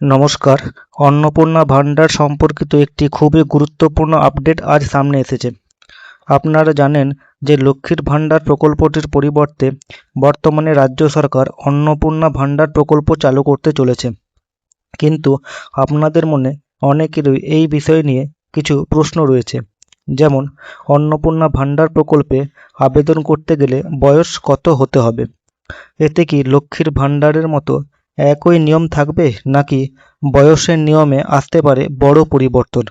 নমস্কার। অন্নপূর্ণা ভান্ডার সম্পর্কিত একটি খুবই গুরুত্বপূর্ণ আপডেট আজ সামনে এসেছে। আপনারা জানেন যে লক্ষ্মীর ভান্ডার প্রকল্পটির পরিবর্তে বর্তমানে রাজ্য সরকার অন্নপূর্ণা ভান্ডার প্রকল্প চালু করতে চলেছে। কিন্তু আপনাদের মনে অনেকেরই এই বিষয় নিয়ে কিছু প্রশ্ন রয়েছে, যেমন অন্নপূর্ণা ভান্ডার প্রকল্পে আবেদন করতে গেলে বয়স কত হতে হবে? এতে কি লক্ষ্মীর ভান্ডারের মতো একই নিয়ম থাকবে, নাকি বয়সের নিয়মে আসতে পারে বড় পরিবর্তন?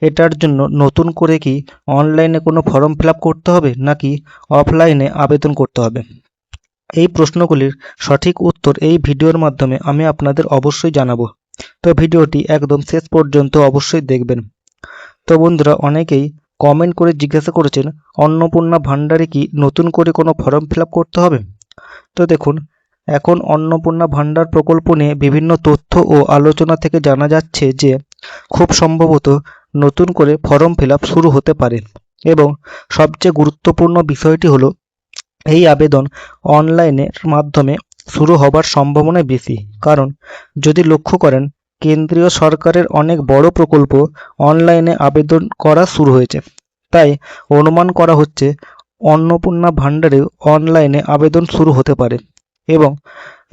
এটার জন্য নতুন করে কি অনলাইনে কোনো ফর্ম ফিল আপ করতে হবে, নাকি অফলাইনে আবেদন করতে হবে? এই প্রশ্নগুলির সঠিক উত্তর এই ভিডিওর মাধ্যমে আমি আপনাদের অবশ্যই জানাবো। তো ভিডিওটি একদম শেষ পর্যন্ত অবশ্যই দেখবেন। তো বন্ধুরা, অনেকেই কমেন্ট করে জিজ্ঞাসা করেছেন অন্নপূর্ণা ভান্ডারে কি নতুন করে কোনো ফর্ম ফিল আপ করতে হবে? তো দেখুন, এখন অন্নপূর্ণা ভান্ডার প্রকল্প নিয়ে বিভিন্ন তথ্য ও আলোচনা থেকে জানা যাচ্ছে যে খুব সম্ভবত নতুন করে ফর্ম ফিল আপ শুরু হতে পারে, এবং সবচেয়ে গুরুত্বপূর্ণ বিষয়টি হলো এই আবেদন অনলাইনের মাধ্যমে শুরু হবার সম্ভাবনা বেশি। কারণ যদি লক্ষ্য করেন, কেন্দ্রীয় সরকারের অনেক বড় প্রকল্প অনলাইনে আবেদন করা শুরু হয়েছে। তাই অনুমান করা হচ্ছে অন্নপূর্ণা ভান্ডারেও অনলাইনে আবেদন শুরু হতে পারে। এবং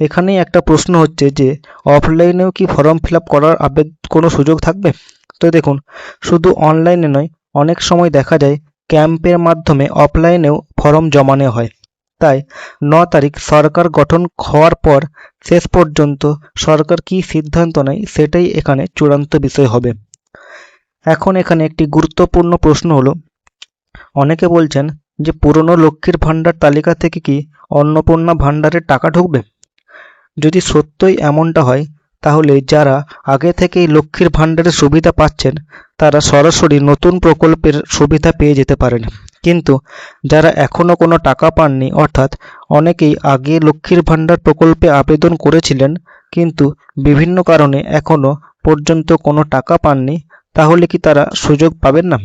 এখানেই একটা প্রশ্ন হচ্ছে যে অফলাইনেও কি ফর্ম ফিল আপ করার কোনো সুযোগ থাকবে? তো দেখুন, শুধু অনলাইনে নয়, অনেক সময় দেখা যায় ক্যাম্পের মাধ্যমে অফলাইনেও ফর্ম জমা নেওয়া হয়। তাই 9 তারিখ সরকার গঠন হওয়ার পর শেষ পর্যন্ত সরকার কী সিদ্ধান্ত নেয় সেটাই এখানে চূড়ান্ত বিষয় হবে। এখন এখানে একটি গুরুত্বপূর্ণ প্রশ্ন হলো, অনেকে বলছেন যে পুরনো লক্ষ্মীর ভান্ডার তালিকা থেকে কি অন্নপূর্ণা ভান্ডারের টাকা ঢুকবে? যদি সত্যই এমনটা হয়, তাহলে যারা আগে থেকেই লক্ষ্মীর ভান্ডারের সুবিধা পাচ্ছেন তারা সরাসরি নতুন প্রকল্পের সুবিধা পেয়ে যেতে পারেন। কিন্তু যারা এখনও কোনো টাকা পাননি, অর্থাৎ অনেকেই আগে লক্ষ্মীর ভান্ডার প্রকল্পে আবেদন করেছিলেন কিন্তু বিভিন্ন কারণে এখনও পর্যন্ত কোনো টাকা পাননি, তাহলে কি তারা সুযোগ পাবেন না?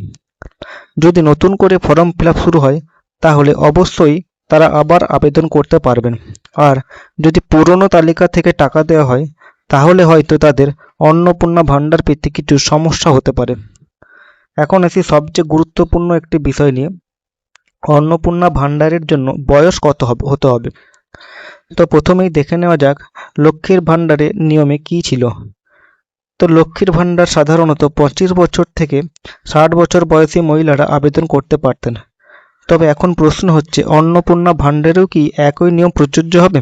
যদি নতুন করে ফর্ম ফিল আপ শুরু হয়, তাহলে অবশ্যই তারা আবার আবেদন করতে পারবেন। আর যদি পুরনো তালিকা থেকে টাকা দেওয়া হয়, তাহলে হয়তো তাদের অন্নপূর্ণা ভান্ডার পেতে কিছু সমস্যা হতে পারে। এখন আসি সবচেয়ে গুরুত্বপূর্ণ একটি বিষয় নিয়ে, অন্নপূর্ণা ভান্ডারের জন্য বয়স কত হতে হবে। তো প্রথমেই দেখে নেওয়া যাক লক্ষ্মীর ভান্ডারের নিয়মে কি ছিল। তো লক্ষ্মীর ভান্ডার সাধারণত 25 বছর থেকে 60 বছর বয়সী মহিলারা আবেদন করতে পারতেন। তবে এখন প্রশ্ন হচ্ছে, অন্নপূর্ণা ভান্ডারেও কি একই নিয়ম প্রযোজ্য হবে?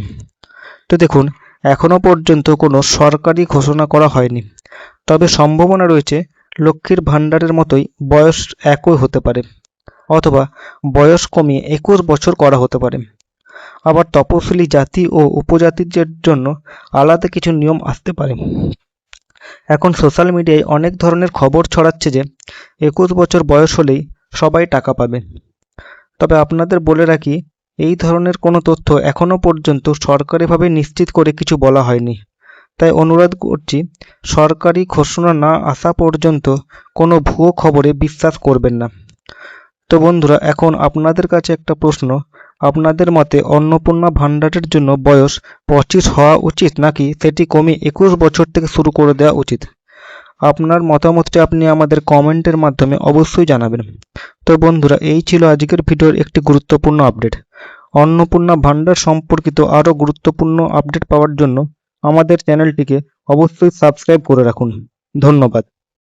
তো দেখুন, এখনও পর্যন্ত কোনো সরকারি ঘোষণা করা হয়নি, তবে সম্ভাবনা রয়েছে লক্ষ্মীর ভান্ডারের মতোই বয়স একই হতে পারে, অথবা বয়স কমিয়ে 21 বছর করা হতে পারে। আবার তপশিলি জাতি ও উপজাতিদের জন্য আলাদা কিছু নিয়ম আসতে পারে। এখন সোশ্যাল মিডিয়ায় অনেক ধরনের খবর ছড়াচ্ছে যে 21 বছর বয়স হলেই সবাই টাকা পাবে। তবে আপনাদের বলে রাখি, এই ধরনের কোনো তথ্য এখনও পর্যন্ত সরকারিভাবে নিশ্চিত করে কিছু বলা হয়নি। তাই অনুরোধ করছি, সরকারি ঘোষণা না আসা পর্যন্ত কোনো ভুয়ো খবরে বিশ্বাস করবেন না। তো বন্ধুরা, এখন আপনাদের কাছে একটা প্রশ্ন, আপনাদের মতে অন্নপূর্ণা ভান্ডারের জন্য বয়স 25 হওয়া উচিত, নাকি সেটি কমিয়ে 21 বছর থেকে শুরু করে দেওয়া উচিত? আপনার মতামতটি আপনি আমাদের কমেন্টের মাধ্যমে অবশ্যই জানাবেন। তো বন্ধুরা, এই ছিল আজকের ভিডিওর একটি গুরুত্বপূর্ণ আপডেট। অন্নপূর্ণা ভান্ডার সম্পর্কিত আরও গুরুত্বপূর্ণ আপডেট পাওয়ার জন্য আমাদের চ্যানেলটিকে অবশ্যই সাবস্ক্রাইব করে রাখুন। ধন্যবাদ।